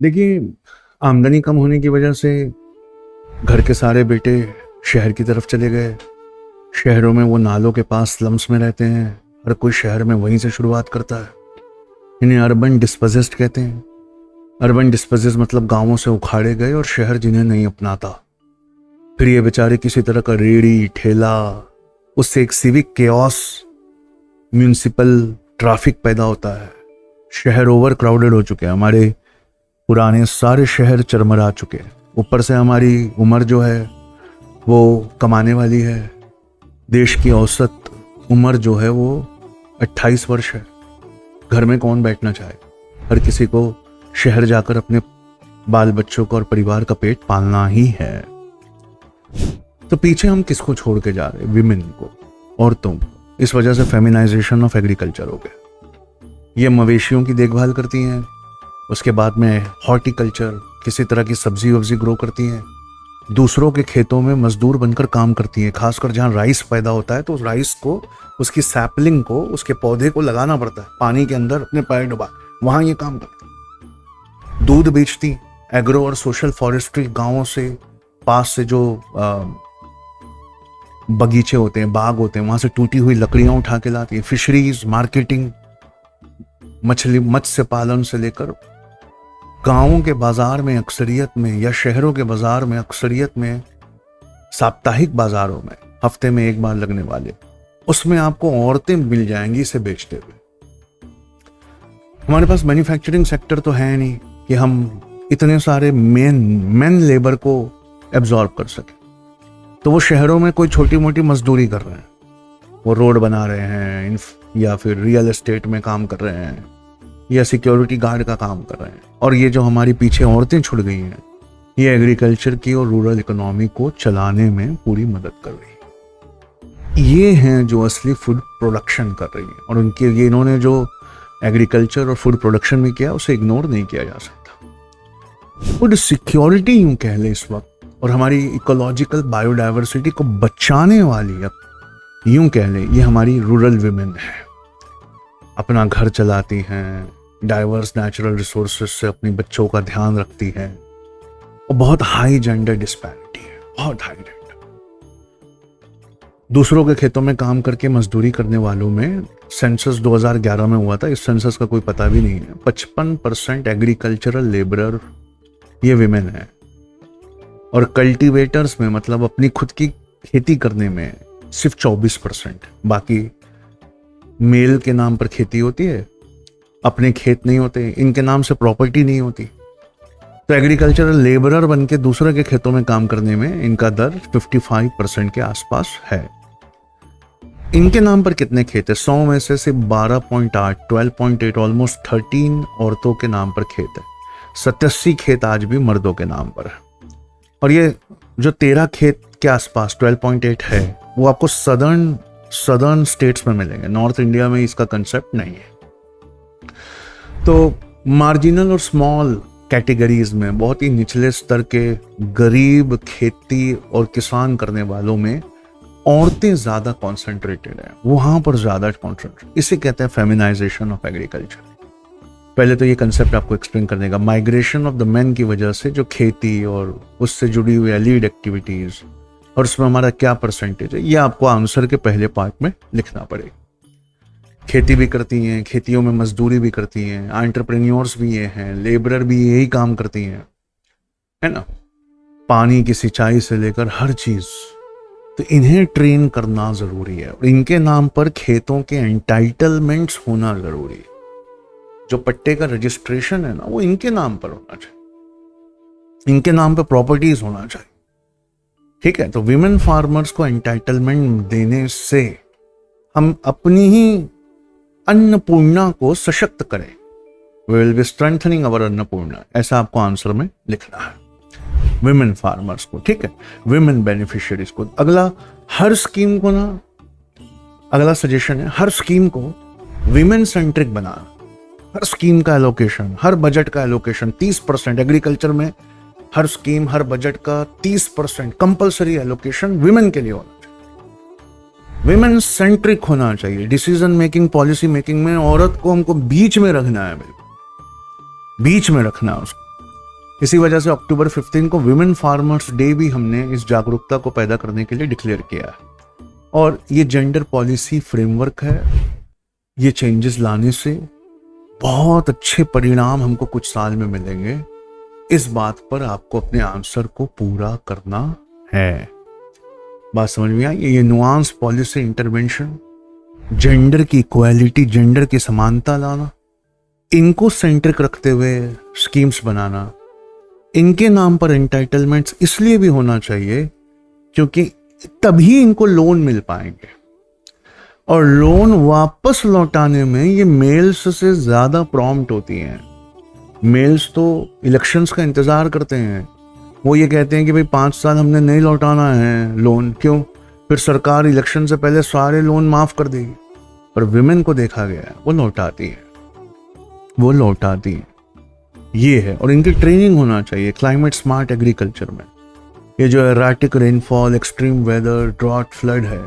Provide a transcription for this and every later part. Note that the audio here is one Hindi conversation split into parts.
देखिए, आमदनी कम होने की वजह से घर के सारे बेटे शहर की तरफ चले गए। शहरों में वो नालों के पास स्लम्स में रहते हैं। हर कोई शहर में वहीं से शुरुआत करता है। इन्हें अर्बन डिस्पोजेस्ड कहते हैं। अर्बन डिस्पोजेस मतलब गांवों से उखाड़े गए और शहर जिन्हें नहीं अपनाता। फिर ये बेचारे किसी तरह का रेड़ी ठेला, उससे एक सिविक केओस, म्यूनिसिपल ट्रैफिक पैदा होता है। शहर ओवर क्राउडेड हो चुके हैं। हमारे पुराने सारे शहर चरमरा चुके हैं। ऊपर से हमारी उम्र जो है वो कमाने वाली है। देश की औसत उम्र जो है वो 28 वर्ष है। घर में कौन बैठना चाहे? हर किसी को शहर जाकर अपने बाल बच्चों को और परिवार का पेट पालना ही है। तो पीछे हम किसको छोड़ के जा रहे हैं? विमेन को, औरतों को। इस वजह से फेमिनाइजेशन ऑफ एग्रीकल्चर हो गया। ये मवेशियों की देखभाल करती हैं, उसके बाद में हॉर्टिकल्चर, किसी तरह की सब्जी वब्जी ग्रो करती हैं, दूसरों के खेतों में मजदूर बनकर काम करती हैं। खासकर जहाँ राइस पैदा होता है तो उस राइस को, उसकी सैपलिंग को, उसके पौधे को लगाना पड़ता है पानी के अंदर अपने पैर डुबा, वहां ये काम करती हैं। दूध बेचती। एग्रो और सोशल फॉरेस्ट्री, गांवों से पास से जो बगीचे होते हैं, बाग होते हैं, वहां से टूटी हुई लकड़ियां उठा के लाती है। फिशरीज, मार्केटिंग, मत्स्य पालन से लेकर गांवों के बाजार में अक्सरियत में, या शहरों के बाजार में अक्सरियत में, साप्ताहिक बाजारों में हफ्ते में एक बार लगने वाले, उसमें आपको औरतें मिल जाएंगी इसे बेचते हुए। हमारे पास मैन्युफैक्चरिंग सेक्टर तो है नहीं कि हम इतने सारे मेन लेबर को एब्जॉर्ब कर सके। तो वो शहरों में कोई छोटी मोटी मजदूरी कर रहे हैं, वो रोड बना रहे हैं, या फिर रियल एस्टेट में काम कर रहे हैं, या सिक्योरिटी गार्ड का काम कर रहे हैं। और ये जो हमारी पीछे औरतें छुड़ गई हैं, ये एग्रीकल्चर की और रूरल इकोनॉमी को चलाने में पूरी मदद कर रही है। ये हैं जो असली फूड प्रोडक्शन कर रही हैं। और उनके ये इन्होंने जो एग्रीकल्चर और फूड प्रोडक्शन में किया, उसे इग्नोर नहीं किया जा सकता। फूड सिक्योरिटी यूं कह ले इस वक्त, और हमारी इकोलॉजिकल बायोडाइवर्सिटी को बचाने वाली, अब यूं कह ले, ये हमारी रूरल विमेन है। अपना घर चलाती हैं, डाइवर्स नेचुरल रिसोर्सेज से अपने बच्चों का ध्यान रखती हैं, और बहुत हाई जेंडर डिस्पैरिटी है, बहुत हाई जेंडर। दूसरों के खेतों में काम करके मजदूरी करने वालों में सेंसस 2011 में हुआ था, इस सेंसस का कोई पता भी नहीं है, 55% एग्रीकल्चरल लेबरर ये विमेन है। और कल्टीवेटर्स में, मतलब अपनी खुद की खेती करने में, सिर्फ 24%। बाकी मेल के नाम पर खेती होती है, अपने खेत नहीं होते, इनके नाम से प्रॉपर्टी नहीं होती। तो एग्रीकल्चरल लेबरर बन के दूसरे के खेतों में काम करने में इनका दर 55% के आसपास है। इनके नाम पर कितने खेत है? 100 में से सिर्फ 12.8, 12.8, ऑलमोस्ट 13 औरतों के नाम पर खेत है। 87 खेत आज भी मर्दों के नाम पर है। और ये जो 13 खेत के आसपास 12.8 है, वो आपको सदर्न स्टेट्स में मिलेंगे। नॉर्थ इंडिया में इसका कंसेप्ट नहीं है। तो मार्जिनल और स्मॉल कैटेगरीज में, बहुत ही निचले स्तर के गरीब खेती और किसान करने वालों में औरतें ज्यादा कॉन्सेंट्रेटेड है, वहां पर ज्यादा कॉन्सेंट्रेट। इसे कहते हैं फेमिनाइजेशन ऑफ एग्रीकल्चर। पहले तो ये कंसेप्ट आपको एक्सप्लेन करने का, माइग्रेशन ऑफ द मेन की वजह से जो खेती और उससे जुड़ी हुई लीड एक्टिविटीज, और उसमें हमारा क्या परसेंटेज है, ये आपको आंसर के पहले पार्ट में लिखना पड़ेगा। खेती भी करती हैं, खेतियों में मजदूरी भी करती हैं, एंटरप्रेन्योर्स भी ये हैं, लेबरर भी यही काम करती हैं, है ना, पानी की सिंचाई से लेकर हर चीज। तो इन्हें ट्रेन करना जरूरी है, और इनके नाम पर खेतों के एंटाइटलमेंट्स होना जरूरी है। जो पट्टे का रजिस्ट्रेशन है ना, वो इनके नाम पर होना चाहिए, इनके नाम पर प्रॉपर्टीज होना चाहिए। ठीक है, तो विमेन फार्मर्स को एंटाइटलमेंट देने से हम अपनी ही अन्नपूर्णा को सशक्त करें। वी विल बी स्ट्रेंथनिंग अवर अन्नपूर्णा, ऐसा आपको आंसर में लिखना है। विमेन फार्मर्स को, ठीक है, विमेन बेनिफिशियरीज को। अगला, हर स्कीम को ना, अगला सजेशन है, हर स्कीम को विमेन सेंट्रिक बनाना। हर स्कीम का एलोकेशन, हर बजट का एलोकेशन 30%, एग्रीकल्चर में हर स्कीम, हर बजट का 30% कंपल्सरी एलोकेशन विमेन के लिए होना चाहिए। विमेन सेंट्रिक होना चाहिए। डिसीजन मेकिंग, पॉलिसी मेकिंग में औरत को हमको बीच में रखना है, बिल्कुल बीच में रखना है उसको। इसी वजह से अक्टूबर 15 को विमेन फार्मर्स डे भी हमने इस जागरूकता को पैदा करने के लिए डिक्लेयर किया है। और ये जेंडर पॉलिसी फ्रेमवर्क है, ये चेंजेस लाने से बहुत अच्छे परिणाम हमको कुछ साल में मिलेंगे। इस बात पर आपको अपने आंसर को पूरा करना है। बात समझ में आई? ये नुआंस पॉलिसी इंटरवेंशन, जेंडर की इक्वालिटी, जेंडर की समानता लाना, इनको सेंट्रिक रखते हुए स्कीम्स बनाना, इनके नाम पर एंटाइटलमेंट्स इसलिए भी होना चाहिए क्योंकि तभी इनको लोन मिल पाएंगे। और लोन वापस लौटाने में ये मेल्स से ज्यादा प्रॉम्प्ट होती हैं। मेल्स तो इलेक्शंस का इंतजार करते हैं, वो ये कहते हैं कि भाई 5 साल हमने नहीं लौटाना है लोन, क्यों? फिर सरकार इलेक्शन से पहले सारे लोन माफ कर देगी। पर विमेन को देखा गया है वो लौटाती है, वो लौटाती है। ये है। और इनकी ट्रेनिंग होना चाहिए क्लाइमेट स्मार्ट एग्रीकल्चर में। ये जो erratic rainfall, extreme weather, drought, flood है,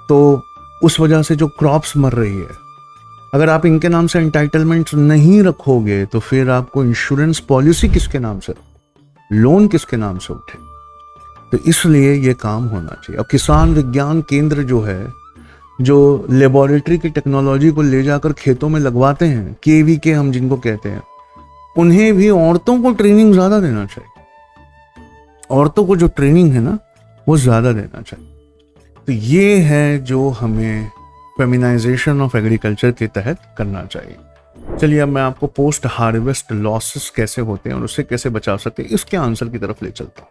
तो उस वजह से जो क्रॉप्स मर रही है, अगर आप इनके नाम से एंटाइटलमेंट्स नहीं रखोगे तो फिर आपको इंश्योरेंस पॉलिसी किसके नाम से, लोन किसके नाम से उठे? तो इसलिए ये काम होना चाहिए। और किसान विज्ञान केंद्र जो है, जो लेबोरेटरी की टेक्नोलॉजी को ले जाकर खेतों में लगवाते हैं, KVK हम जिनको कहते हैं, उन्हें भी औरतों को ट्रेनिंग ज्यादा देना चाहिए। औरतों को जो ट्रेनिंग है ना वो ज्यादा देना चाहिए। तो ये है जो हमें फेमिनाइजेशन ऑफ एग्रीकल्चर के तहत करना चाहिए। चलिए अब मैं आपको पोस्ट हार्वेस्ट लॉसेस कैसे होते हैं और उससे कैसे बचा सकते हैं इसके आंसर की तरफ ले चलता हूँ।